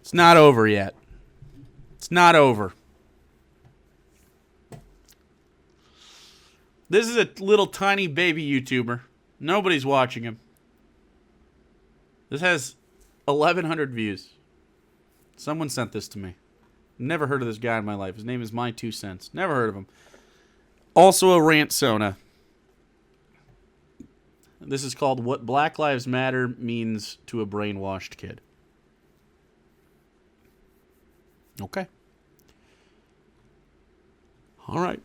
It's not over yet. It's not over. This is a little tiny baby YouTuber. Nobody's watching him. This has 1,100 views. Someone sent this to me. Never heard of this guy in my life. His name is My Two Cents. Never heard of him. Also a rantsona. This is called What Black Lives Matter Means to a Brainwashed Kid. Okay. All right.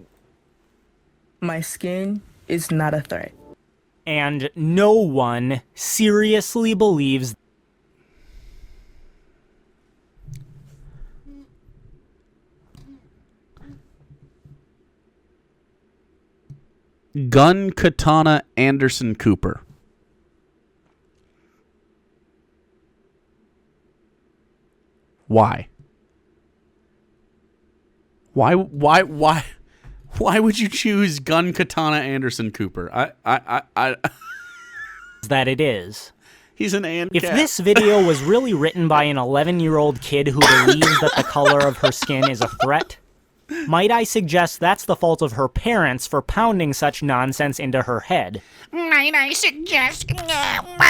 My skin is not a threat. And no one seriously believes Gun Katana Anderson Cooper. Why? Why would you choose Gun Katana Anderson Cooper? I that it is. He's an ANCAP. If this video was really written by an 11-year-old kid who believes that the color of her skin is a threat, might I suggest that's the fault of her parents for pounding such nonsense into her head? Might I suggest that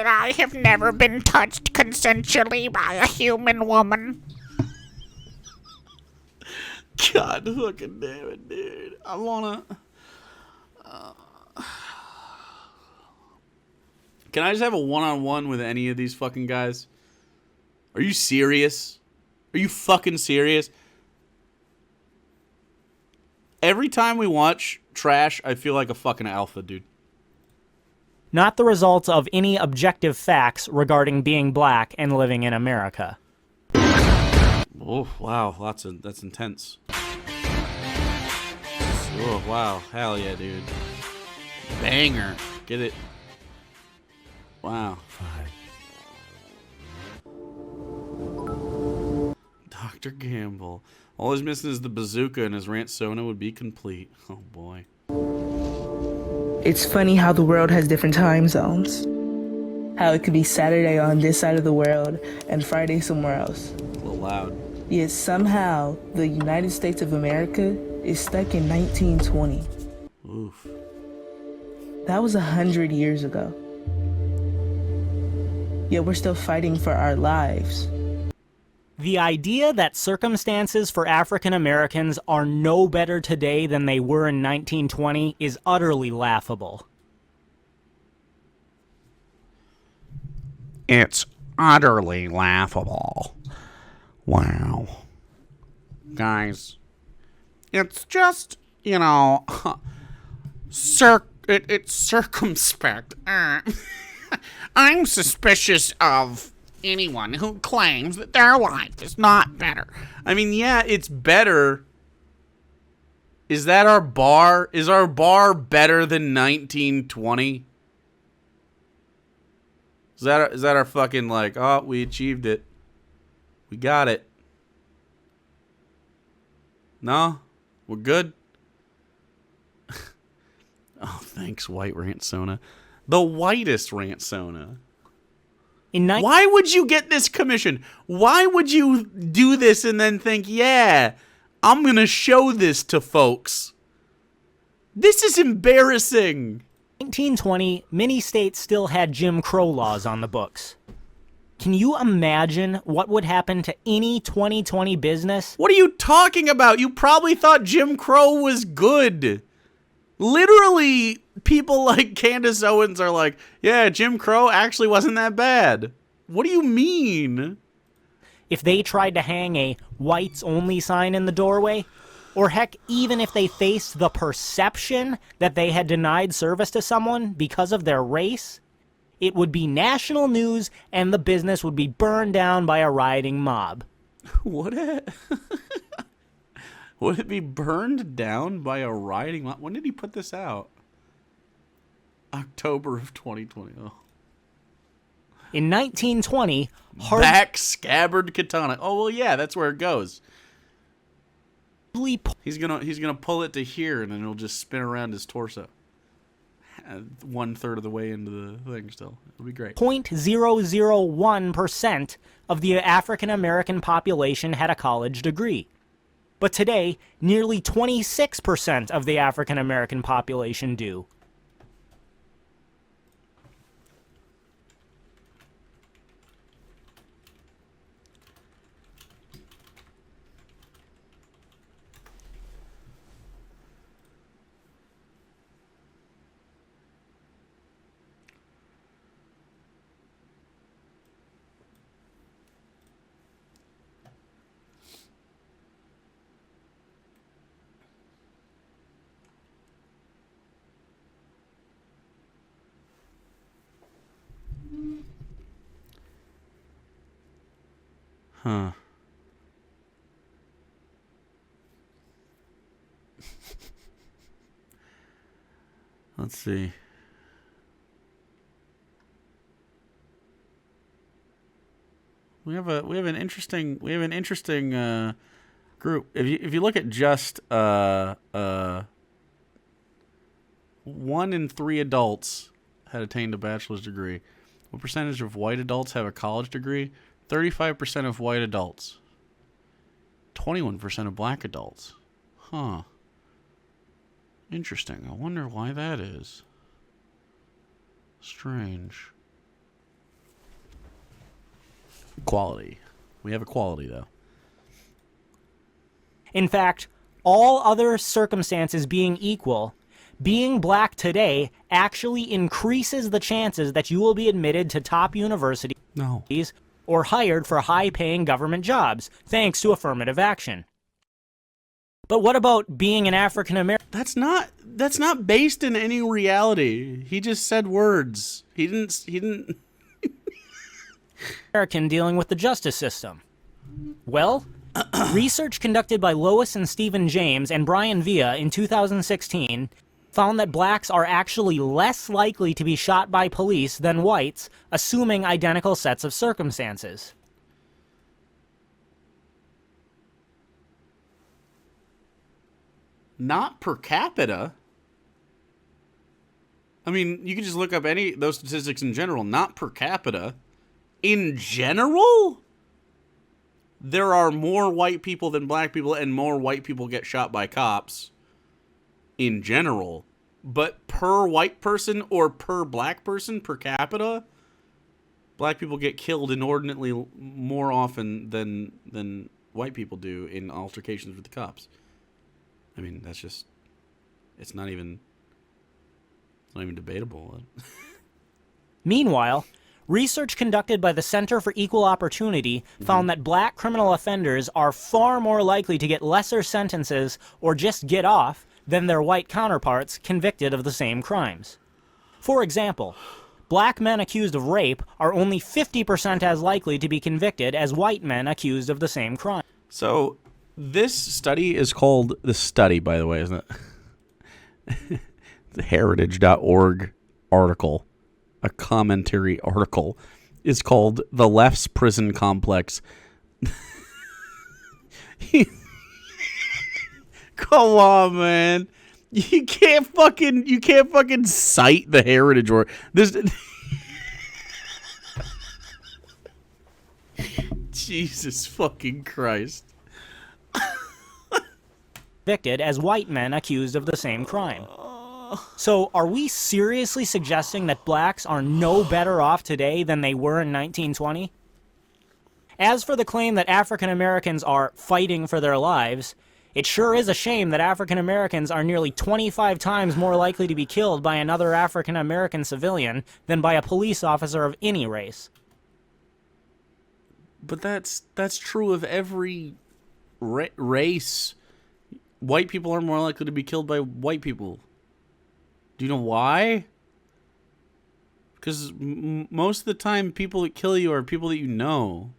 I have never been touched consensually by a human woman? God fucking damn it, dude. I wanna... Can I just have a one-on-one with any of these fucking guys? Are you serious? Are you fucking serious? Every time we watch trash, I feel like a fucking alpha, dude. Not the result of any objective facts regarding being black and living in America. Oh, wow. That's intense. Oh, wow. Hell yeah, dude. Banger. Get it. Wow. Dr. Gamble. All he's missing is the bazooka and his rantsona would be complete. Oh, boy. It's funny how the world has different time zones. How it could be Saturday on this side of the world and Friday somewhere else. A little loud. Yet somehow the United States of America is stuck in 1920. Oof. That was 100 years ago. Yet we're still fighting for our lives. The idea that circumstances for African Americans are no better today than they were in 1920 is utterly laughable. It's utterly laughable. Wow. Guys, it's just, you know, it's circumspect. I'm suspicious of anyone who claims that their life is not better. I mean, yeah, it's better. Is that our bar? Is our bar better than 1920? Is that our fucking like, oh, we achieved it. We got it. No? We're good? Oh, thanks, white rantsona. The whitest rantsona. Why would you get this commission? Why would you do this and then think, yeah, I'm going to show this to folks? This is embarrassing. 1920, many states still had Jim Crow laws on the books. Can you imagine what would happen to any 2020 business? What are you talking about? You probably thought Jim Crow was good. Literally, people like Candace Owens are like, yeah, Jim Crow actually wasn't that bad. What do you mean? If they tried to hang a whites only sign in the doorway, or heck, even if they faced the perception that they had denied service to someone because of their race, it would be national news and the business would be burned down by a rioting mob. Would it? Would it be burned down by a rioting mob? When did he put this out? October of 2020. Oh. In 1920, back scabbard katana. Oh well, yeah, that's where it goes. He's gonna pull it to here, and then it'll just spin around his torso. 1/3 of the way into the thing still. It'll be great. 0.001% of the African American population had a college degree. But today, nearly 26% of the African American population do. Huh. Let's see. We have an interesting group. If you look at just 1 in 3 adults had attained a bachelor's degree. What percentage of white adults have a college degree? 35% of white adults. 21% of black adults. Huh. Interesting. I wonder why that is. Strange. Equality. We have equality, though. In fact, all other circumstances being equal, being black today actually increases the chances that you will be admitted to top universities or hired for high-paying government jobs, thanks to affirmative action. But what about being an African American? That's not based in any reality. He just said words. He didn't American dealing with the justice system. Well, research conducted by Lois and Stephen James and Brian Villa in 2016 found that blacks are actually less likely to be shot by police than whites, assuming identical sets of circumstances. Not per capita. I mean, you can just look up those statistics in general. Not per capita. In general, there are more white people than black people, and more white people get shot by cops. In general. But per white person or per black person, per capita, black people get killed inordinately more often than white people do in altercations with the cops. I mean, that's just, it's not even debatable. Meanwhile, research conducted by the Center for Equal Opportunity found that black criminal offenders are far more likely to get lesser sentences or just get off than their white counterparts convicted of the same crimes. For example, black men accused of rape are only 50% as likely to be convicted as white men accused of the same crime. So, this study is called, the study, by the way, isn't it? The heritage.org article, a commentary article, is called The Left's Prison Complex. Come on, man. You can't fucking cite the heritage or this. Jesus fucking Christ. Convicted as white men accused of the same crime. So, are we seriously suggesting that blacks are no better off today than they were in 1920? As for the claim that African Americans are fighting for their lives, it sure is a shame that African Americans are nearly 25 times more likely to be killed by another African American civilian than by a police officer of any race. But that's true of every race. White people are more likely to be killed by white people. Do you know why? Because most of the time, people that kill you are people that you know.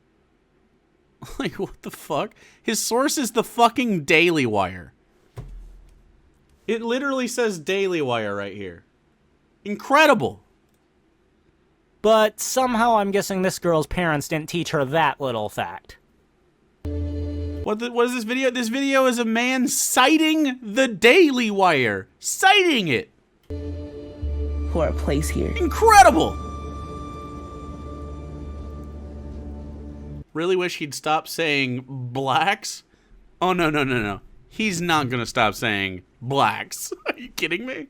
Like, what the fuck? His source is the fucking Daily Wire. It literally says Daily Wire right here. Incredible. But somehow I'm guessing this girl's parents didn't teach her that little fact. What is this video? This video is a man citing the Daily Wire. Citing it. for a place here. Incredible! Really wish he'd stop saying blacks. Oh, no, no, no, no. He's not gonna stop saying blacks. Are you kidding me?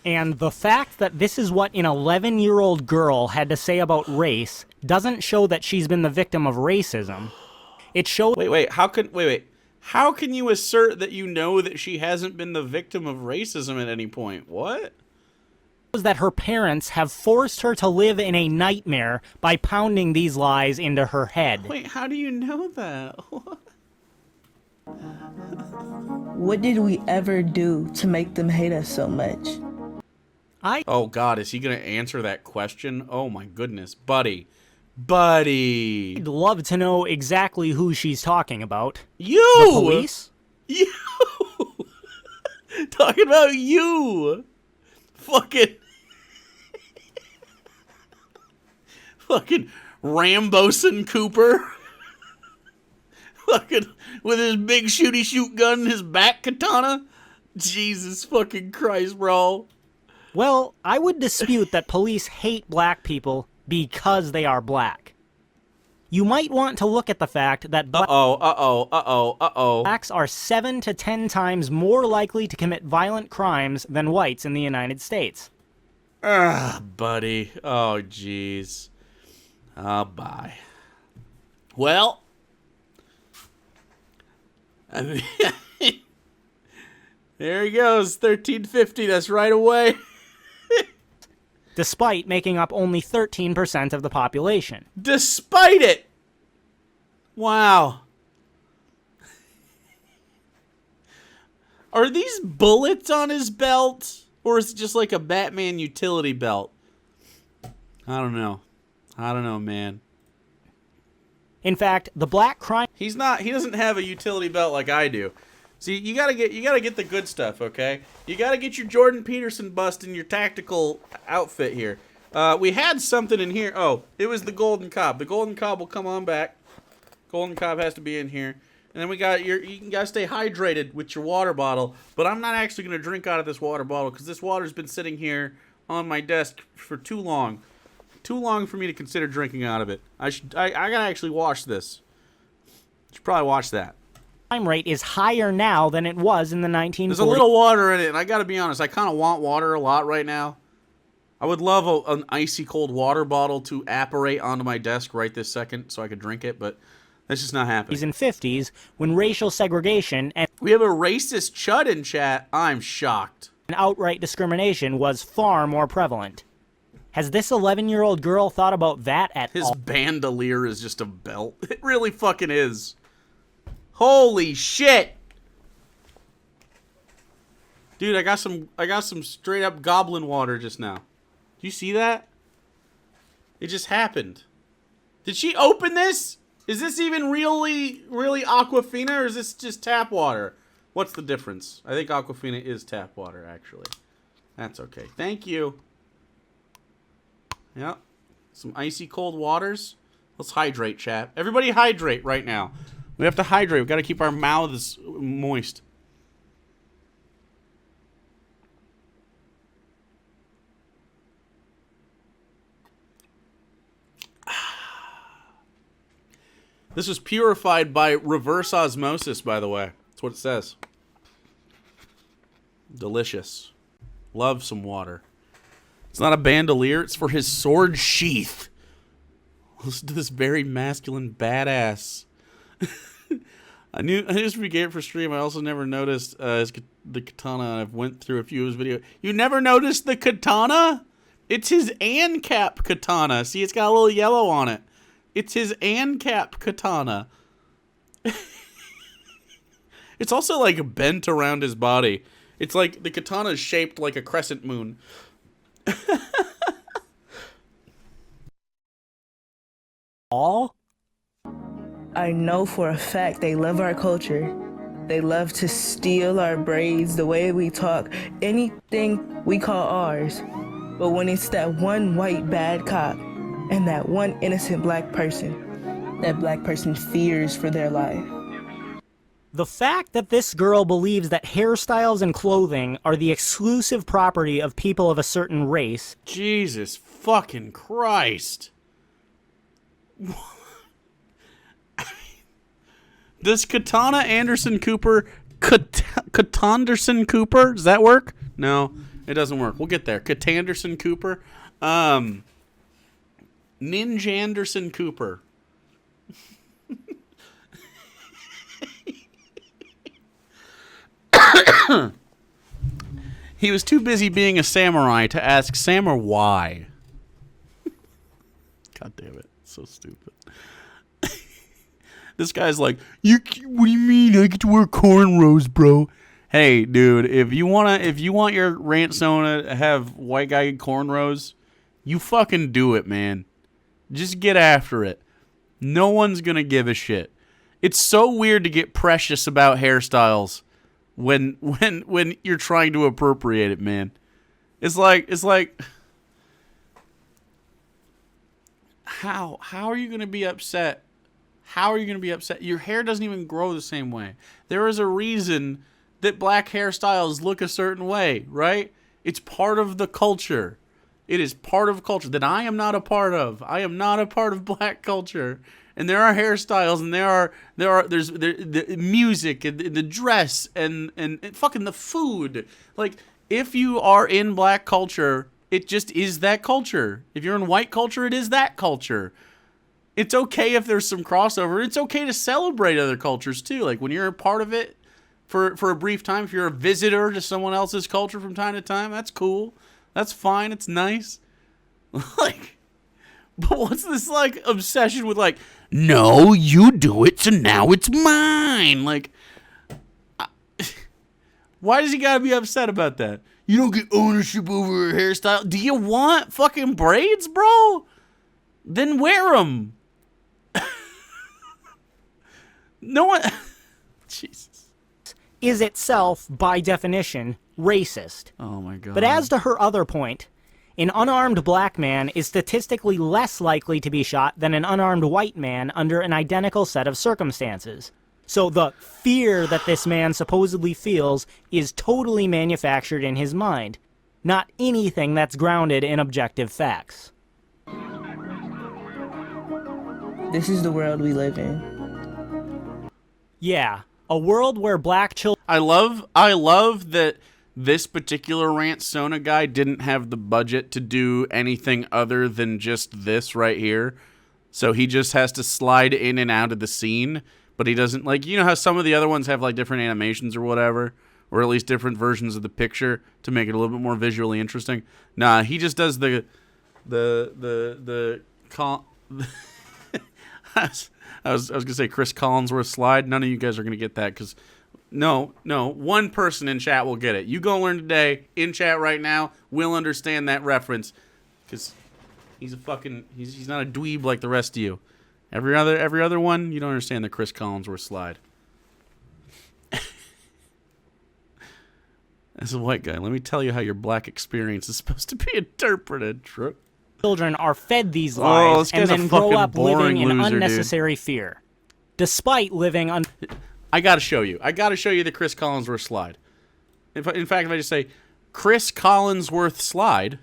And the fact that this is what an 11-year-old girl had to say about race doesn't show that she's been the victim of racism. It shows... Wait, how can you assert that you know that she hasn't been the victim of racism at any point? What? That her parents have forced her to live in a nightmare by pounding these lies into her head. Wait, how do you know that? What did we ever do to make them hate us so much? Oh God, is he gonna answer that question? Oh my goodness, buddy. Buddy. I'd love to know exactly who she's talking about. You! The police? You! Talking about you! Fucking Ramboson Cooper. Fucking with his big shooty shoot gun and his back katana. Jesus fucking Christ, bro. Well, I would dispute that police hate black people because they are black. You might want to look at the fact that blacks are 7 to 10 times more likely to commit violent crimes than whites in the United States. Buddy. Oh, jeez. Oh, bye. Well, I mean, there he goes, 1350, that's right away. Despite making up only 13% of the population. Despite it! Wow. Are these bullets on his belt? Or is it just like a Batman utility belt? I don't know. I don't know, man. In fact, the black crime... He doesn't have a utility belt like I do. See, you gotta get the good stuff, okay? You gotta get your Jordan Peterson bust in your tactical outfit here. We had something in here. Oh, it was the Golden Cob. The Golden Cob will come on back. Golden Cob has to be in here. And then we got you gotta stay hydrated with your water bottle. But I'm not actually gonna drink out of this water bottle because this water's been sitting here on my desk for too long. Too long for me to consider drinking out of it. I gotta actually wash this. Should probably wash that. Crime rate is higher now than it was in the 1940s. There's a little water in it, and I gotta be honest, I kind of want water a lot right now. I would love an icy cold water bottle to apparate onto my desk right this second so I could drink it, but that's just not happening. In 50s, when racial segregation and... We have a racist chud in chat. I'm shocked. And outright discrimination was far more prevalent. Has this 11-year-old girl thought about that at all? His bandolier is just a belt. It really fucking is. Holy shit! Dude, I got some straight up goblin water just now. Do you see that? It just happened. Did she open this? Is this even really Aquafina, or is this just tap water? What's the difference? I think Aquafina is tap water, actually. That's okay. Thank you. Yep. Some icy cold waters. Let's hydrate, chat. Everybody hydrate right now. We have to hydrate. We've got to keep our mouths moist. This was purified by reverse osmosis, by the way. That's what it says. Delicious. Love some water. It's not a bandolier. It's for his sword sheath. Listen to this very masculine badass. I just forget it for stream. I also never noticed the katana. I've went through a few of his videos. You never noticed the katana? It's his ANCAP katana. See, it's got a little yellow on it. It's his ANCAP katana. It's also like bent around his body. It's like the katana is shaped like a crescent moon. All? I know for a fact they love our culture. They love to steal our braids, the way we talk, anything we call ours. But when it's that one white bad cop and that one innocent black person, that black person fears for their life. The fact that this girl believes that hairstyles and clothing are the exclusive property of people of a certain race. Jesus fucking Christ. Does Katana Anderson Cooper, Katanderson Cooper, does that work? No, it doesn't work. We'll get there. Katanderson Cooper. Ninja Anderson Cooper. He was too busy being a samurai to ask Samurai why. God damn it. So stupid. This guy's like, what do you mean I get to wear cornrows, bro? Hey, dude, if you want your rant Sona to have white guy cornrows, you fucking do it, man. Just get after it. No one's gonna give a shit. It's so weird to get precious about hairstyles when you're trying to appropriate it, man. It's like how are you gonna be upset? How are you gonna be upset? Your hair doesn't even grow the same way. There is a reason that black hairstyles look a certain way, right? It's part of the culture. It is part of culture that I am not a part of. I am not a part of black culture. And there are hairstyles, and there's the music and the dress and fucking the food. Like, if you are in black culture, it just is that culture. If you're in white culture, it is that culture. It's okay if there's some crossover. It's okay to celebrate other cultures too. Like, when you're a part of it for a brief time, if you're a visitor to someone else's culture from time to time, that's cool. That's fine. It's nice. Like, but what's this, like, obsession with, like, no, you do it, so now it's mine? Like, why does he gotta be upset about that? You don't get ownership over a hairstyle. Do you want fucking braids, bro? Then wear them. No one... Jesus. Is itself, by definition, racist. Oh my god. But as to her other point, an unarmed black man is statistically less likely to be shot than an unarmed white man under an identical set of circumstances. So the fear that this man supposedly feels is totally manufactured in his mind, not anything that's grounded in objective facts. This is the world we live in. Yeah, a world where black children... I love that this particular rant Sona guy didn't have the budget to do anything other than just this right here. So he just has to slide in and out of the scene, but he doesn't, like, you know how some of the other ones have, like, different animations or whatever, or at least different versions of the picture to make it a little bit more visually interesting. Nah, he just does the I was gonna say Chris Collinsworth slide. None of you guys are gonna get that because no, one person in chat will get it. You go learn today in chat right now. Will understand that reference because he's not a dweeb like the rest of you. Every other one, you don't understand the Chris Collinsworth slide. As a white guy, let me tell you how your black experience is supposed to be interpreted. Children are fed these lies and then grow up living in loser, unnecessary fear, despite living on. I gotta show you the Chris Collinsworth slide. In fact, if I just say Chris Collinsworth slide,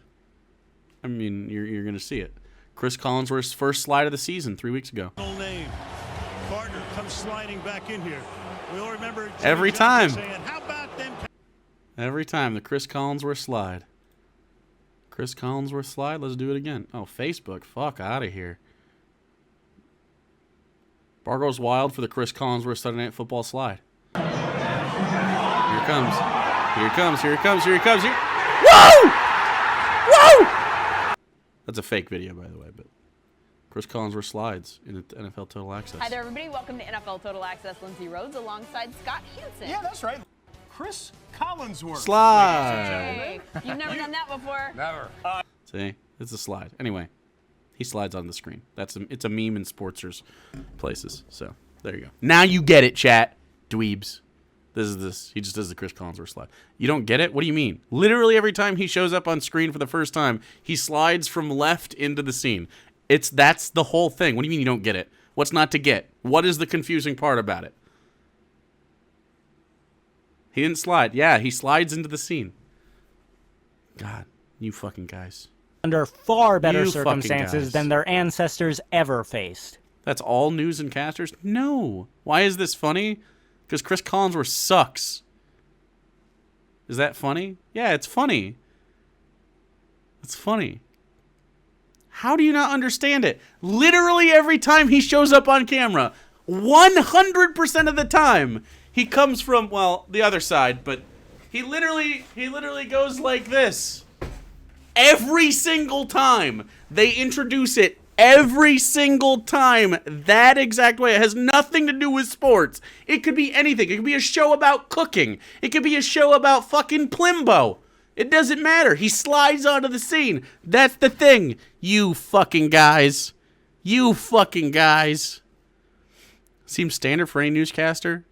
I mean you're gonna see it. Chris Collinsworth's first slide of the season 3 weeks ago. Name. Carter comes sliding back in here. We all remember every time. Saying, how about them? Every time the Chris Collinsworth slide. Chris Collinsworth slide. Let's do it again. Oh, Facebook. Fuck out of here. Bar goes wild for the Chris Collinsworth Sunday Night Football slide. Here it comes. Here it comes. Here it comes. Here it comes. Here. Whoa! Whoa! That's a fake video, by the way, but Chris Collinsworth slides in NFL Total Access. Hi there, everybody. Welcome to NFL Total Access. Lindsay Rhodes alongside Scott Hansen. Yeah, that's right. Chris Collinsworth. Slide. Hey, you've never done that before. Never. See, it's a slide. Anyway, he slides on the screen. It's a meme in sportsers places. So there you go. Now you get it, chat. Dweebs. This. He just does the Chris Collinsworth slide. You don't get it? What do you mean? Literally every time he shows up on screen for the first time, he slides from left into the scene. That's the whole thing. What do you mean you don't get it? What's not to get? What is the confusing part about it? He didn't slide. Yeah, he slides into the scene. God, you fucking guys. Under far better You fucking circumstances guys. than their ancestors ever faced. That's all news and casters? No. Why is this funny? Because Chris Collinsworth sucks. Is that funny? Yeah, it's funny. It's funny. How do you not understand it? Literally every time he shows up on camera, 100% of the time, he comes from, well, the other side, but he literally goes like this. Every single time they introduce it, every single time, that exact way. It has nothing to do with sports. It could be anything. It could be a show about cooking. It could be a show about fucking Plimbo. It doesn't matter. He slides onto the scene. That's the thing. You fucking guys. You fucking guys. Seems standard for any newscaster.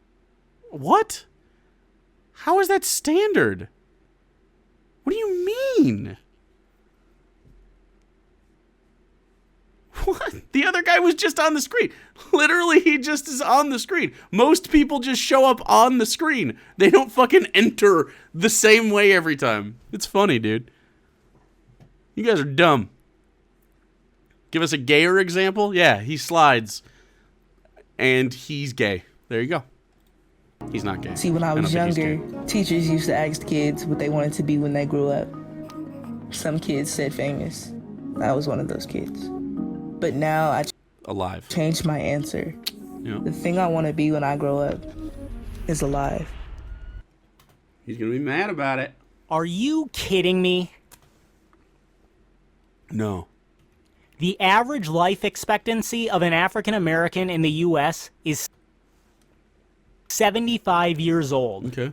What? How is that standard? What do you mean? What? The other guy was just on the screen. Literally, he just is on the screen. Most people just show up on the screen. They don't fucking enter the same way every time. It's funny, dude. You guys are dumb. Give us a gayer example? Yeah, he slides. And he's gay. There you go. He's not gay. See, when I was younger, teachers used to ask kids what they wanted to be when they grew up. Some kids said famous. I was one of those kids. But now I alive. Changed my answer. Yeah. The thing I want to be when I grow up is alive. He's going to be mad about it. Are you kidding me? No. The average life expectancy of an African American in the U.S. is 75 years old. Okay.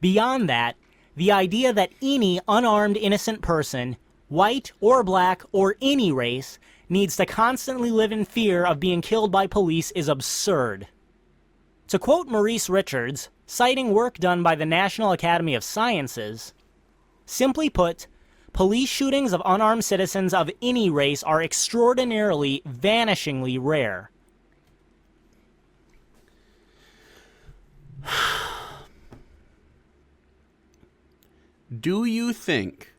Beyond that, the idea that any unarmed innocent person, white or black or any race, needs to constantly live in fear of being killed by police is absurd. To quote Maurice Richards, citing work done by the National Academy of Sciences, simply put, police shootings of unarmed citizens of any race are extraordinarily, vanishingly rare. Do you think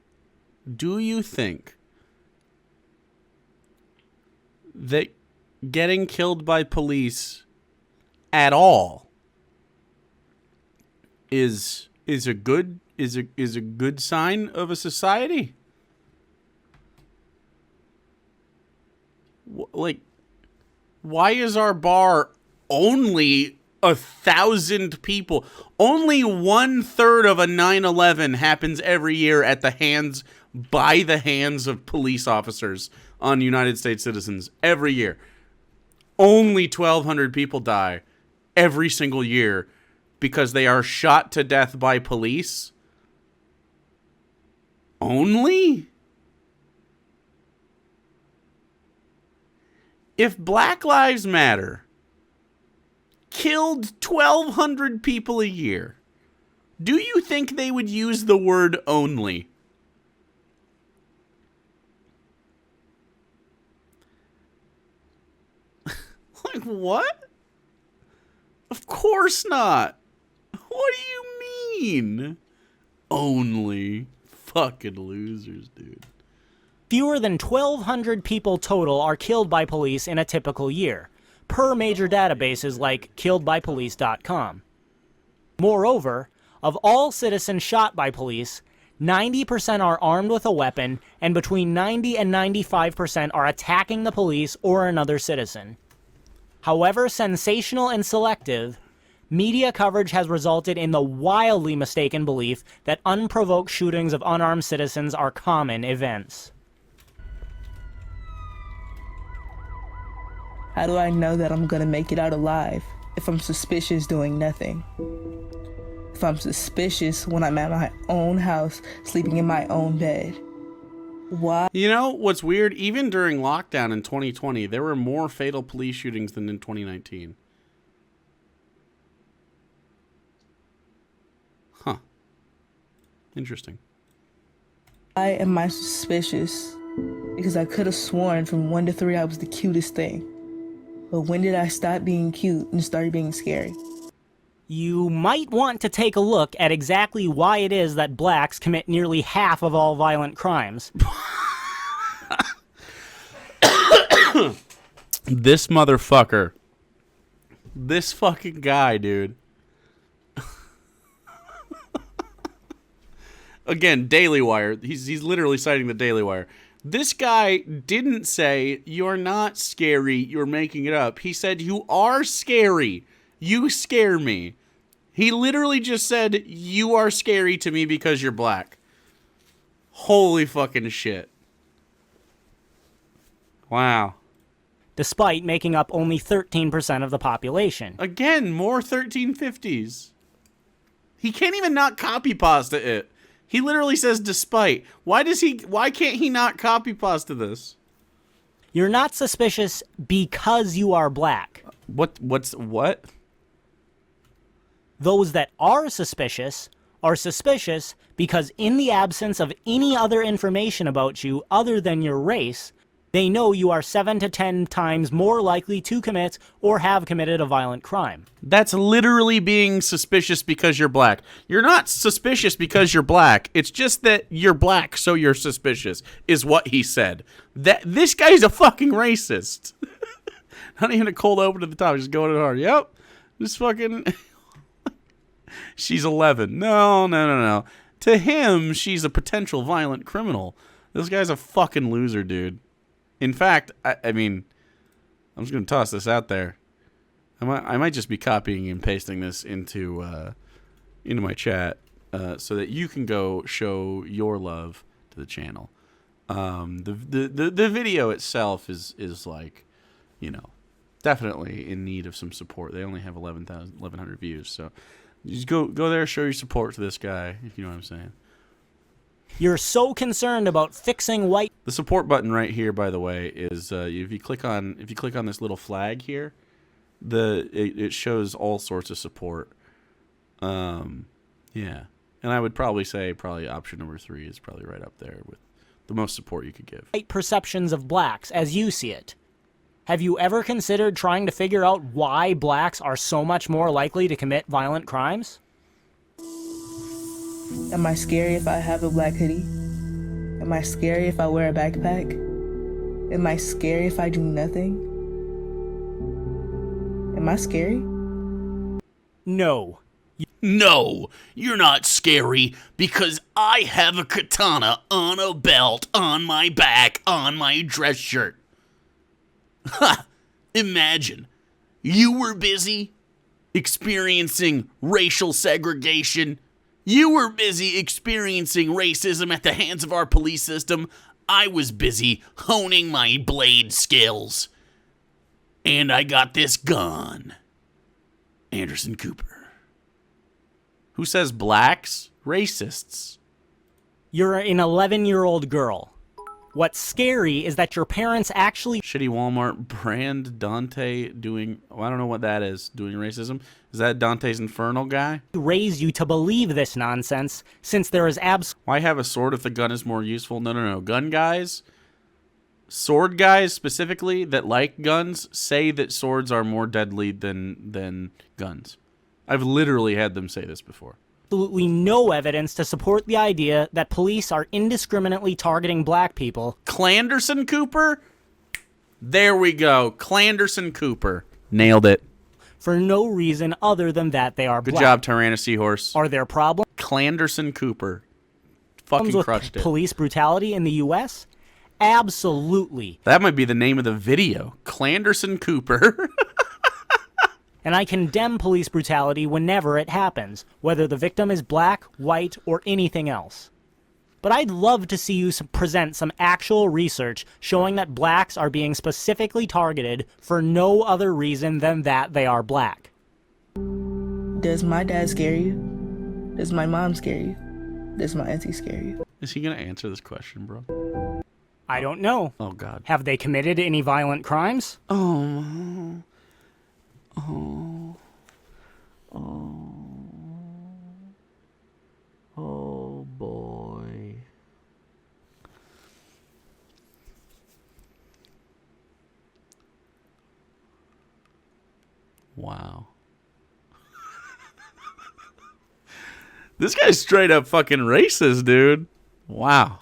that getting killed by police at all is a good sign of a society? Like, why is our bar only 1,000 people? Only 1/3 of a 9/11 happens every year by the hands of police officers on United States citizens every year. Only 1,200 people die every single year because they are shot to death by police. Only? If Black Lives Matter killed 1,200 people a year, do you think they would use the word only? Like, what? Of course not. What do you mean? Only. Fucking losers, dude. Fewer than 1,200 people total are killed by police in a typical year, per major databases like killedbypolice.com. Moreover, of all citizens shot by police, 90% are armed with a weapon, and between 90 and 95% are attacking the police or another citizen. However sensational and selective, media coverage has resulted in the wildly mistaken belief that unprovoked shootings of unarmed citizens are common events. How do I know that I'm gonna make it out alive if I'm suspicious doing nothing? If I'm suspicious when I'm at my own house, sleeping in my own bed? Why? You know what's weird? Even during lockdown in 2020, there were more fatal police shootings than in 2019. Huh. Interesting. Why am I suspicious? Because I could have sworn from 1 to 3 I was the cutest thing. But when did I stop being cute and start being scary? You might want to take a look at exactly why it is that blacks commit nearly half of all violent crimes. This motherfucker. This fucking guy, dude. Again, Daily Wire. He's literally citing the Daily Wire. This guy didn't say, you're not scary, you're making it up. He said, you are scary. You scare me. He literally just said, you are scary to me because you're black. Holy fucking shit. Wow. Despite making up only 13% of the population. Again, more 1350s. He can't even not copy pasta it. He literally says despite. Why can't he not copy pasta this? You're not suspicious because you are black. What? Those that are suspicious because in the absence of any other information about you other than your race, they know you are 7 to 10 times more likely to commit or have committed a violent crime. That's literally being suspicious because you're black. You're not suspicious because you're black. It's just that you're black, so you're suspicious, is what he said. This guy's a fucking racist. Not even a cold open to the top. Just going in hard. Yep. Just fucking... She's 11. No. To him, she's a potential violent criminal. This guy's a fucking loser, dude. In fact, I mean, I'm just going to toss this out there. I might just be copying and pasting this into my chat so that you can go show your love to the channel. The video itself is like, definitely in need of some support. They only have 1,100 views, so just go there, show your support to this guy, if you know what I'm saying. You're so concerned about fixing white. The support button right here, by the way, is if you click on this little flag here, it shows all sorts of support. Yeah, and I would probably say option number 3 is probably right up there with the most support you could give. White perceptions of blacks as you see it. Have you ever considered trying to figure out why blacks are so much more likely to commit violent crimes? Am I scary if I have a black hoodie? Am I scary if I wear a backpack? Am I scary if I do nothing? Am I scary? No. No, you're not scary because I have a katana on a belt, on my back, on my dress shirt. Ha! Imagine, you were busy experiencing racial segregation. You were busy experiencing racism at the hands of our police system. I was busy honing my blade skills. And I got this gun. Anderson Cooper. Who says blacks? Racists. You're an 11-year-old girl. What's scary is that your parents actually... Shitty Walmart brand Dante doing... Oh, I don't know what that is. Doing racism? Is that Dante's Infernal guy? ...raise you to believe this nonsense, since there is Why have a sword if the gun is more useful? No. Gun guys, sword guys specifically that like guns, say that swords are more deadly than guns. I've literally had them say this before. Absolutely no evidence to support the idea that police are indiscriminately targeting black people. Clanderson Cooper? There we go. Clanderson Cooper. Nailed it. For no reason other than that they are Good black. job, Tyranna Seahorse. Are there problems? Clanderson Cooper. Fucking crushed it. Police brutality in the U.S.? Absolutely. That might be the name of the video. Clanderson Cooper. And I condemn police brutality whenever it happens, whether the victim is black, white, or anything else. But I'd love to see you present some actual research showing that blacks are being specifically targeted for no other reason than that they are black. Does my dad scare you? Does my mom scare you? Does my auntie scare you? Is he going to answer this question, bro? I don't know. Oh, God. Have they committed any violent crimes? Oh, boy. Wow. This guy's straight up fucking racist, dude. Wow.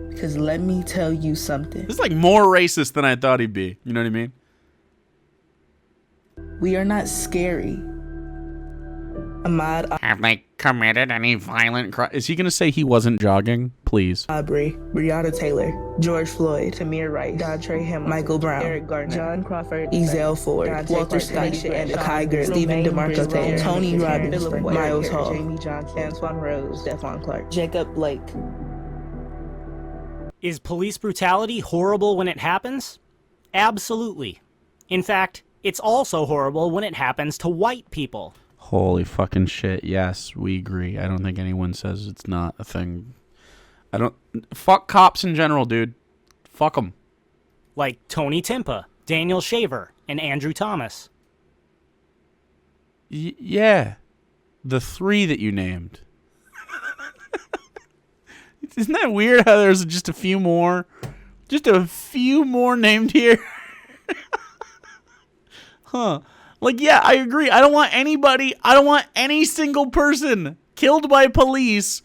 Because let me tell you something. This is like more racist than I thought he'd be. You know what I mean? We are not scary. Ahmaud Have they committed any violent crimes? Is he going to say he wasn't jogging? Please. Arbery, Breonna Taylor, George Floyd, Tamir Rice, Dontre Hamilton, Michael Brown, Eric Garner, John Crawford, Ezell Ford, Walter Scott, Kai Gert, Stephen DeMarco Taylor, Tony Robbins, Miles Hall, Jamie Johnson, Antoine Rose, Stephon Clark, Jacob Blake. Is police brutality horrible when it happens? Absolutely. In fact, it's also horrible when it happens to white people. Holy fucking shit. Yes, we agree. I don't think anyone says it's not a thing. Fuck cops in general, dude. Fuck them. Like Tony Timpa, Daniel Shaver, and Andrew Thomas. Yeah. The 3 that you named. Isn't that weird how there's just a few more? Just a few more named here. Huh. Like, yeah, I agree. I don't want any single person killed by police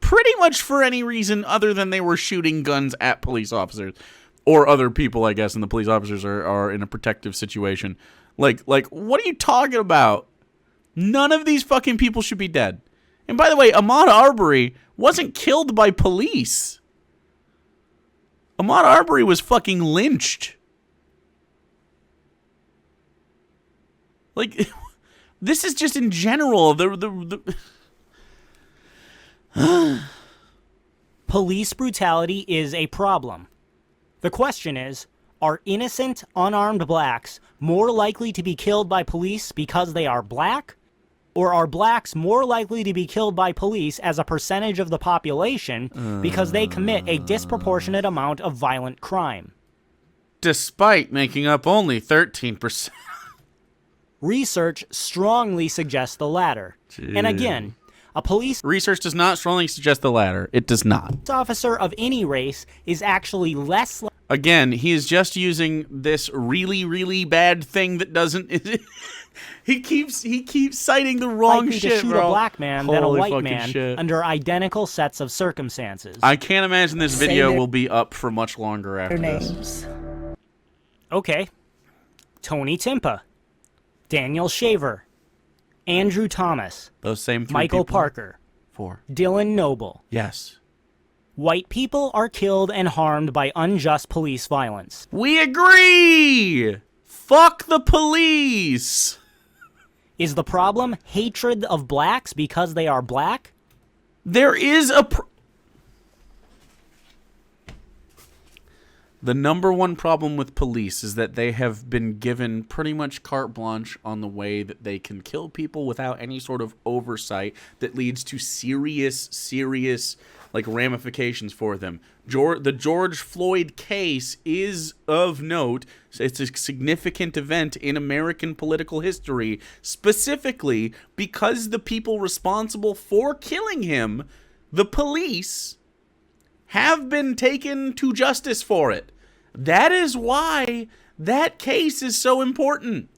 pretty much for any reason other than they were shooting guns at police officers. Or other people, I guess, and the police officers are in a protective situation. Like, what are you talking about? None of these fucking people should be dead. And by the way, Ahmaud Arbery wasn't killed by police. Ahmaud Arbery was fucking lynched. Like, this is just in general. Police brutality is a problem. The question is, are innocent, unarmed blacks more likely to be killed by police because they are black? Or are blacks more likely to be killed by police as a percentage of the population because they commit a disproportionate amount of violent crime? Despite making up only 13%. Research strongly suggests the latter. And again, a police Research does not strongly suggest the latter. It does not. officer of any race is actually less Again, he is just using this really, really bad thing that doesn't... he keeps citing the wrong likely shit, to shoot bro. a black man than a Holy white fucking man shit. under identical sets of circumstances. I can't imagine this Say video their- will be up for much longer after Their this. names. Okay. Tony Timpa, Daniel Shaver, Andrew Thomas, Those same 3 Michael people? Parker, 4. Dylan Noble. Yes. White people are killed and harmed by unjust police violence. We agree! Fuck the police! Is the problem hatred of blacks because they are black? There is a... The number one problem with police is that they have been given pretty much carte blanche on the way that they can kill people without any sort of oversight that leads to serious like ramifications for them. The George Floyd case is of note. It's a significant event in American political history, specifically because the people responsible for killing him, the police, have been taken to justice for it. That is why that case is so important.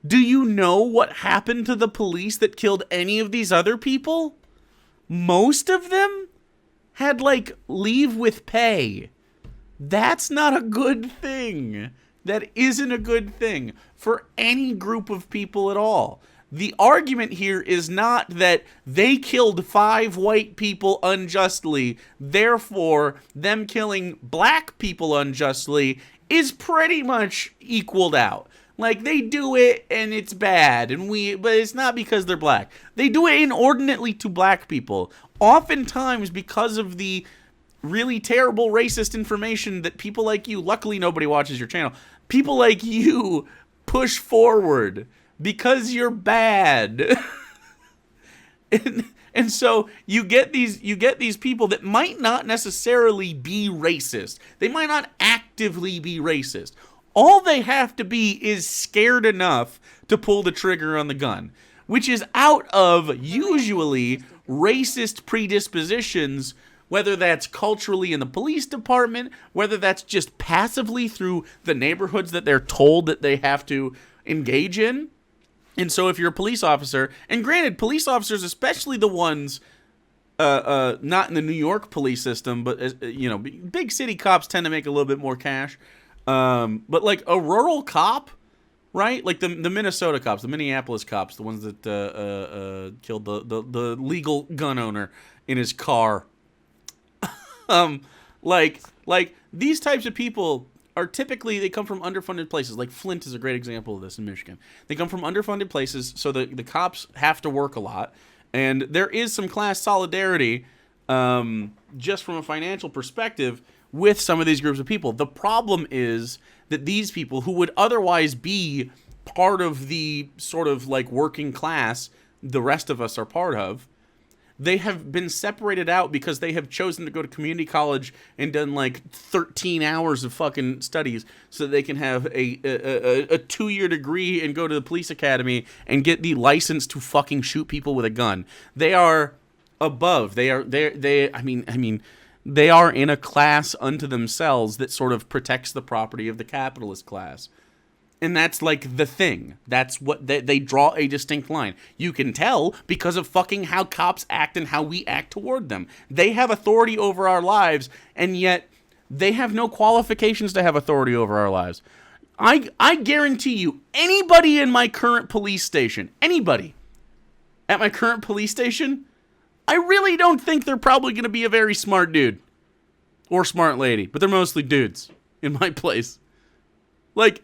Do you know what happened to the police that killed any of these other people? Most of them had, like, leave with pay. That's not a good thing. That isn't a good thing for any group of people at all. The argument here is not that they killed 5 white people unjustly, therefore them killing black people unjustly is pretty much equaled out. Like, they do it and it's bad, but it's not because they're black. They do it inordinately to black people, oftentimes because of the really terrible racist information that people like you, luckily nobody watches your channel, people like you push forward. Because you're bad. and so you get these people that might not necessarily be racist. They might not actively be racist. All they have to be is scared enough to pull the trigger on the gun, which is out of usually racist predispositions whether that's culturally in the police department, whether that's just passively through the neighborhoods that they're told that they have to engage in. And so if you're a police officer, and granted, police officers, especially the ones not in the New York police system, but big city cops tend to make a little bit more cash. But like a rural cop, right? Like the Minnesota cops, the Minneapolis cops, the ones that killed the legal gun owner in his car. Like these types of people are typically, they come from underfunded places. Like Flint is a great example of this in Michigan. They come from underfunded places, so the cops have to work a lot. And there is some class solidarity just from a financial perspective with some of these groups of people. The problem is that these people who would otherwise be part of the sort of like working class the rest of us are part of, they have been separated out because they have chosen to go to community college and done like 13 hours of fucking studies so that they can have a 2-year degree and go to the police academy and get the license to fucking shoot people with a gun. They are above. They are in a class unto themselves that sort of protects the property of the capitalist class. And that's like the thing. That's what they draw a distinct line. You can tell because of fucking how cops act and how we act toward them. They have authority over our lives, and yet they have no qualifications to have authority over our lives. I guarantee you, anybody in my current police station, anybody at my current police station, I really don't think they're probably going to be a very smart dude or smart lady, but they're mostly dudes in my place. Like,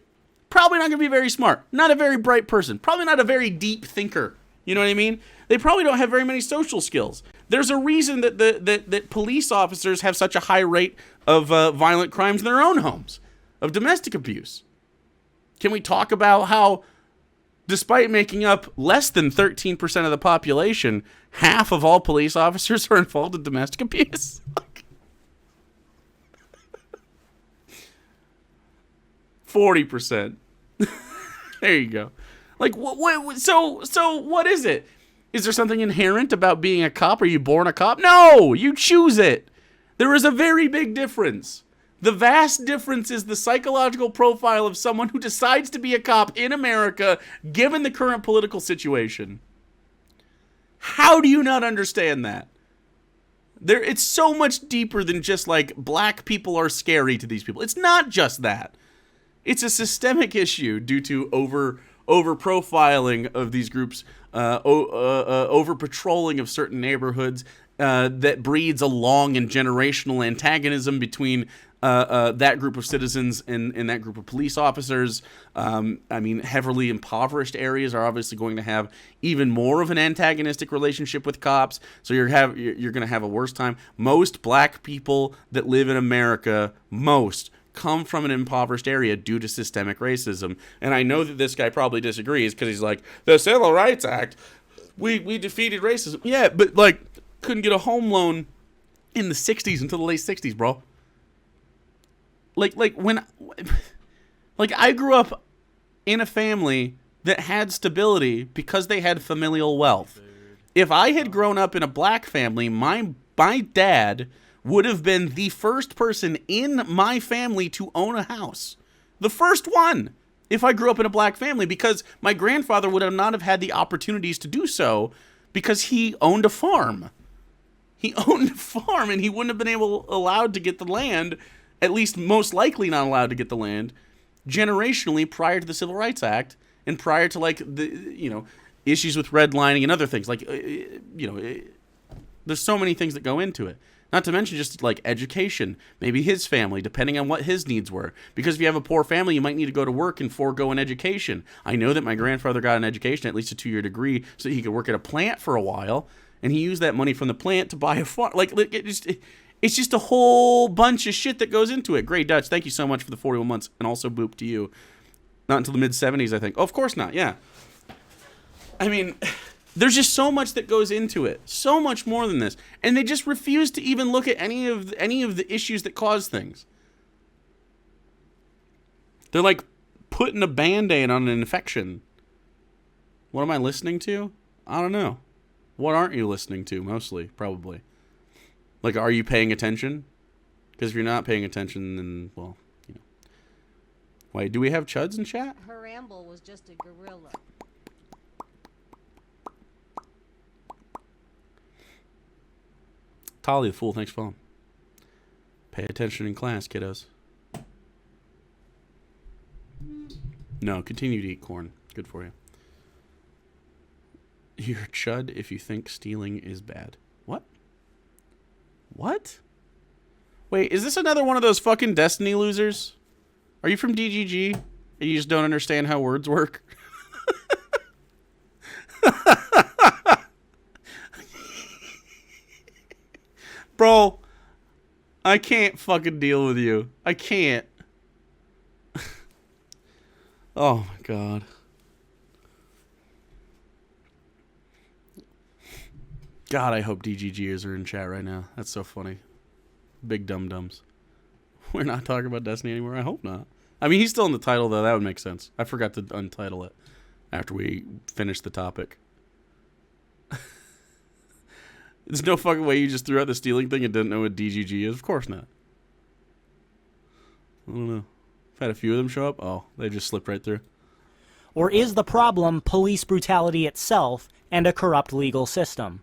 probably not going to be very smart. Not a very bright person. Probably not a very deep thinker. You know what I mean? They probably don't have very many social skills. There's a reason that that police officers have such a high rate of violent crimes in their own homes, of domestic abuse. Can we talk about how, despite making up less than 13% of the population, half of all police officers are involved in domestic abuse? 40%. There you go. Like, so what is it? Is there something inherent about being a cop? Are you born a cop? No, you choose it. There is a very big difference. The vast difference is the psychological profile of someone who decides to be a cop in America, given the current political situation. How do you not understand that? It's so much deeper than just like black people are scary to these people. It's not just that. It's a systemic issue due to over profiling of these groups, over patrolling of certain neighborhoods that breeds a long and generational antagonism between that group of citizens and that group of police officers. Heavily impoverished areas are obviously going to have even more of an antagonistic relationship with cops. So you're going to have a worse time. Most black people that live in America, come from an impoverished area due to systemic racism. And I know that this guy probably disagrees because he's like, the Civil Rights Act, we defeated racism. Yeah, but like couldn't get a home loan in the 60s until the late 60s, bro. Like I grew up in a family that had stability because they had familial wealth. If I had grown up in a black family, my dad would have been the first person in my family to own a house. The first one, if I grew up in a black family, because my grandfather would not have had the opportunities to do so because he owned a farm. He owned a farm and he wouldn't have been allowed to get the land, at least most likely not allowed to get the land, generationally prior to the Civil Rights Act and prior to like the, issues with redlining and other things. Like, there's so many things that go into it. Not to mention just like education, maybe his family, depending on what his needs were. Because if you have a poor family, you might need to go to work and forego an education. I know that my grandfather got an education, at least a 2-year degree, so he could work at a plant for a while, and he used that money from the plant to buy a farm. It's just a whole bunch of shit that goes into it. Great Dutch, thank you so much for the 41 months, and also boop to you. Not until the mid-70s, I think. Oh, of course not, yeah. I mean, there's just so much that goes into it. So much more than this. And they just refuse to even look at any of the issues that cause things. They're like putting a Band-Aid on an infection. What am I listening to? I don't know. What aren't you listening to, mostly, probably? Like, are you paying attention? Because if you're not paying attention, then, well, you know. Wait, do we have chuds in chat? Her ramble was just a gorilla. Tali the Fool, thanks for following. Pay attention in class, kiddos. No, continue to eat corn. Good for you. You're a chud if you think stealing is bad. What? What? Wait, is this another one of those fucking Destiny losers? Are you from DGG? And you just don't understand how words work? Bro, I can't fucking deal with you. I can't. Oh my god. God, I hope DGGers are in chat right now. That's so funny. Big dum-dums. We're not talking about Destiny anymore? I hope not. I mean, he's still in the title, though. That would make sense. I forgot to untitle it after we finished the topic. There's no fucking way you just threw out the stealing thing and didn't know what DGG is. Of course not. I don't know. I've had a few of them show up. Oh, they just slipped right through. Or is the problem police brutality itself and a corrupt legal system?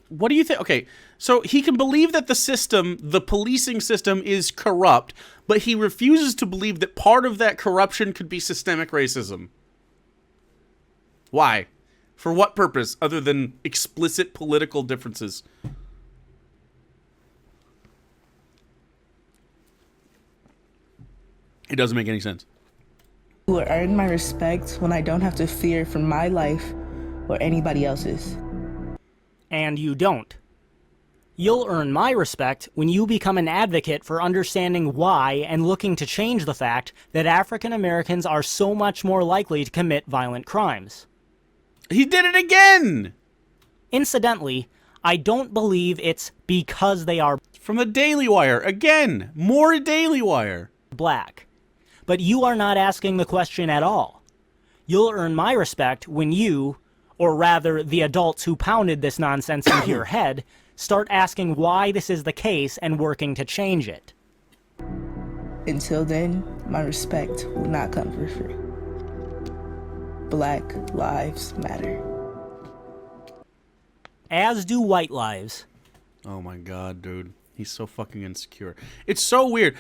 What do you think? Okay, so he can believe that the system, the policing system, is corrupt, but he refuses to believe that part of that corruption could be systemic racism. Why? For what purpose, other than explicit political differences? It doesn't make any sense. You will earn my respect when I don't have to fear for my life or anybody else's. And you don't. You'll earn my respect when you become an advocate for understanding why and looking to change the fact that African Americans are so much more likely to commit violent crimes. He did it again! Incidentally, I don't believe it's because they are From the Daily Wire. Again, more Daily Wire. black. But you are not asking the question at all. You'll earn my respect when you, or rather the adults who pounded this nonsense into your head, start asking why this is the case and working to change it. Until then, my respect will not come for free. Black lives matter. As do white lives. Oh my god, dude. He's so fucking insecure. It's so weird.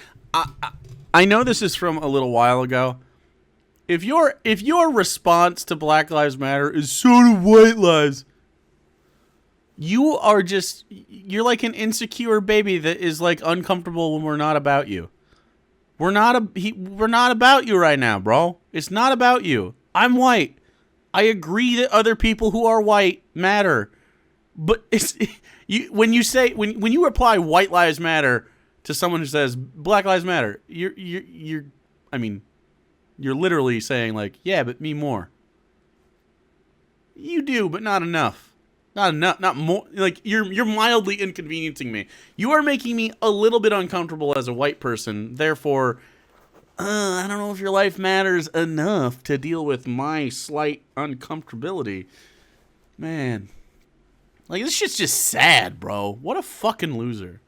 I know this is from a little while ago. If your response to Black Lives Matter is so do white lives, you're like an insecure baby that is like uncomfortable when we're not about you. We're not about you right now, bro. It's not about you. I'm white. I agree that other people who are white matter. But when you reply white lives matter to someone who says Black Lives Matter, you're literally saying like, yeah, but me more. You do, but not enough. Not enough, not more. Like you're mildly inconveniencing me. You are making me a little bit uncomfortable as a white person. Therefore, I don't know if your life matters enough to deal with my slight uncomfortability. Man. Like, this shit's just sad, bro. What a fucking loser.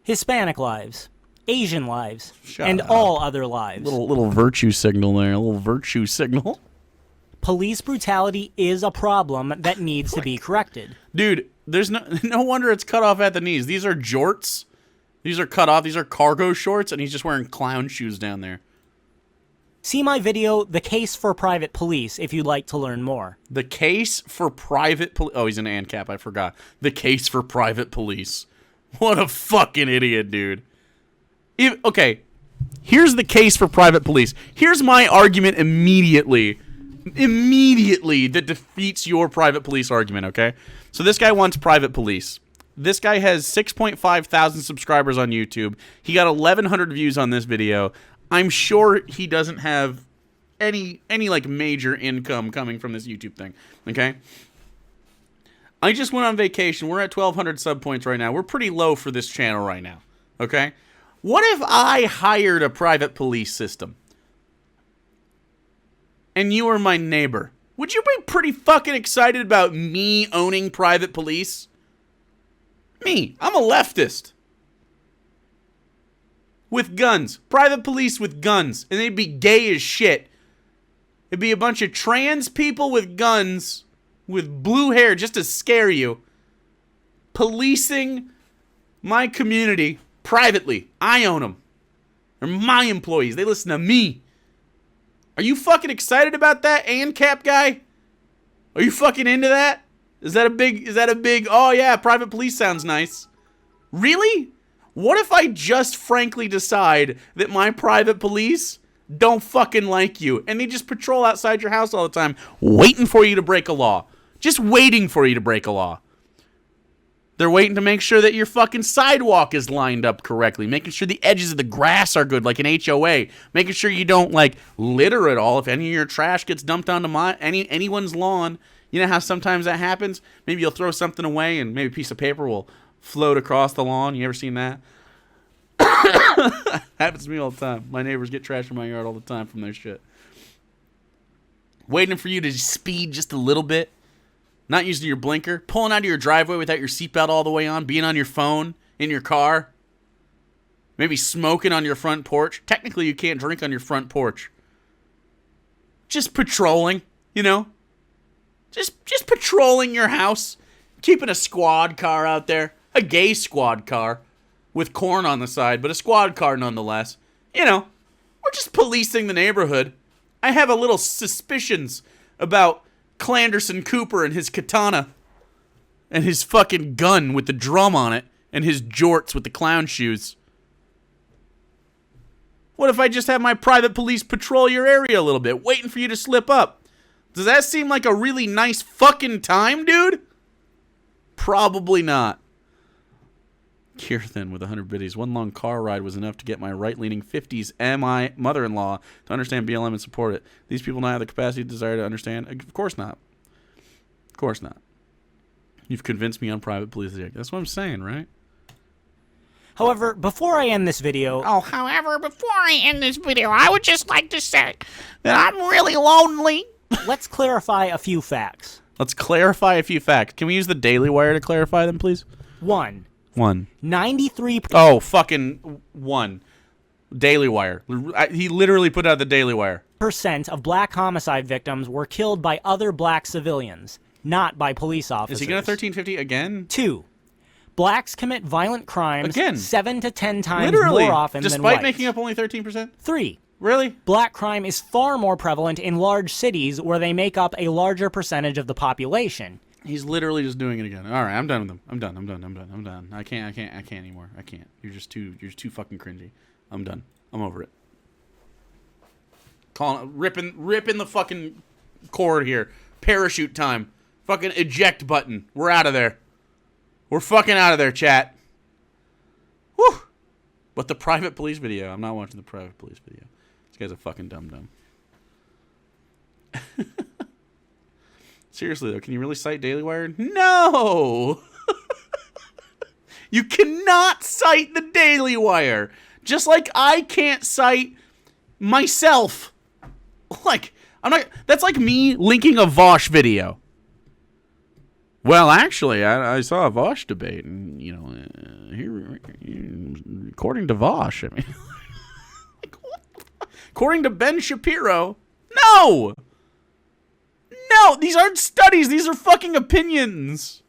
Hispanic lives. Asian lives. Shut and up. all other lives. Little virtue signal there. A little virtue signal. Police brutality is a problem that needs to be corrected. Dude, there's no wonder it's cut off at the knees. These are jorts. These are cut off. These are cargo shorts, and he's just wearing clown shoes down there. See my video, The Case for Private Police, if you'd like to learn more. The case for private police. Oh, he's an ANCAP. I forgot. The case for private police. What a fucking idiot, dude. Okay, here's the case for private police. Here's my argument immediately that defeats your private police argument, okay? So this guy wants private police. This guy has 6.5 thousand subscribers on YouTube. He got 1,100 views on this video. I'm sure he doesn't have any like major income coming from this YouTube thing, okay? I just went on vacation. We're at 1,200 sub points right now. We're pretty low for this channel right now, okay? What if I hired a private police system and you were my neighbor? Would you be pretty fucking excited about me owning private police? Me, I'm a leftist. With guns. Private police with guns. And they'd be gay as shit. It'd be a bunch of trans people with guns with blue hair just to scare you. Policing my community privately. I own them. They're my employees. They listen to me. Are you fucking excited about that, ANCAP guy? Are you fucking into that? Is that a big, oh yeah, private police sounds nice. Really? What if I just frankly decide that my private police don't fucking like you and they just patrol outside your house all the time waiting for you to break a law? Just waiting for you to break a law. They're waiting to make sure that your fucking sidewalk is lined up correctly, making sure the edges of the grass are good like an HOA, making sure you don't like litter at all if any of your trash gets dumped onto anyone's lawn. You know how sometimes that happens? Maybe you'll throw something away and maybe a piece of paper will float across the lawn. You ever seen that? Happens to me all the time. My neighbors get trash in my yard all the time from their shit. Waiting for you to speed just a little bit. Not using your blinker. Pulling out of your driveway without your seatbelt all the way on. Being on your phone in your car. Maybe smoking on your front porch. Technically, you can't drink on your front porch. Just patrolling, you know? Just patrolling your house. Keeping a squad car out there. A gay squad car. With corn on the side, but a squad car nonetheless. You know, we're just policing the neighborhood. I have a little suspicions about Clanderson Cooper and his katana. And his fucking gun with the drum on it. And his jorts with the clown shoes. What if I just have my private police patrol your area a little bit, waiting for you to slip up? Does that seem like a really nice fucking time, dude? Probably not. Kirthan with 100 biddies. One long car ride was enough to get my right-leaning 50s MI mother-in-law to understand BLM and support it. These people not have the capacity and desire to understand? Of course not. Of course not. You've convinced me on private police. That's what I'm saying, right? However, before I end this video... I would just like to say that I'm really lonely. Let's clarify a few facts. Let's clarify a few facts. Can we use the Daily Wire to clarify them, please? 1. 93... Oh, fucking 1. Daily Wire. He literally put out the Daily Wire. % of black homicide victims were killed by other black civilians, not by police officers. Is he going to 1350 again? 2. Blacks commit violent crimes again 7 to 10 times literally, more often than whites. Despite making up only 13%? 3. Really? Black crime is far more prevalent in large cities where they make up a larger percentage of the population. He's literally just doing it again. All right, I'm done with him. I'm done. I can't anymore. I can't. You're just too fucking cringy. I'm done. I'm over it. Ripping the fucking cord here. Parachute time. Fucking eject button. We're out of there. We're fucking out of there, chat. Whew. But the private police video. I'm not watching the private police video. This guy's a fucking dum-dum. Seriously, though, can you really cite Daily Wire? No! You cannot cite the Daily Wire. Just like I can't cite myself. Like, I'm not... That's like me linking a Vosh video. Well, actually, I saw a Vosh debate, and, you know, here, according to Vosh, I mean... according to Ben Shapiro, no! No, these aren't studies. These are fucking opinions.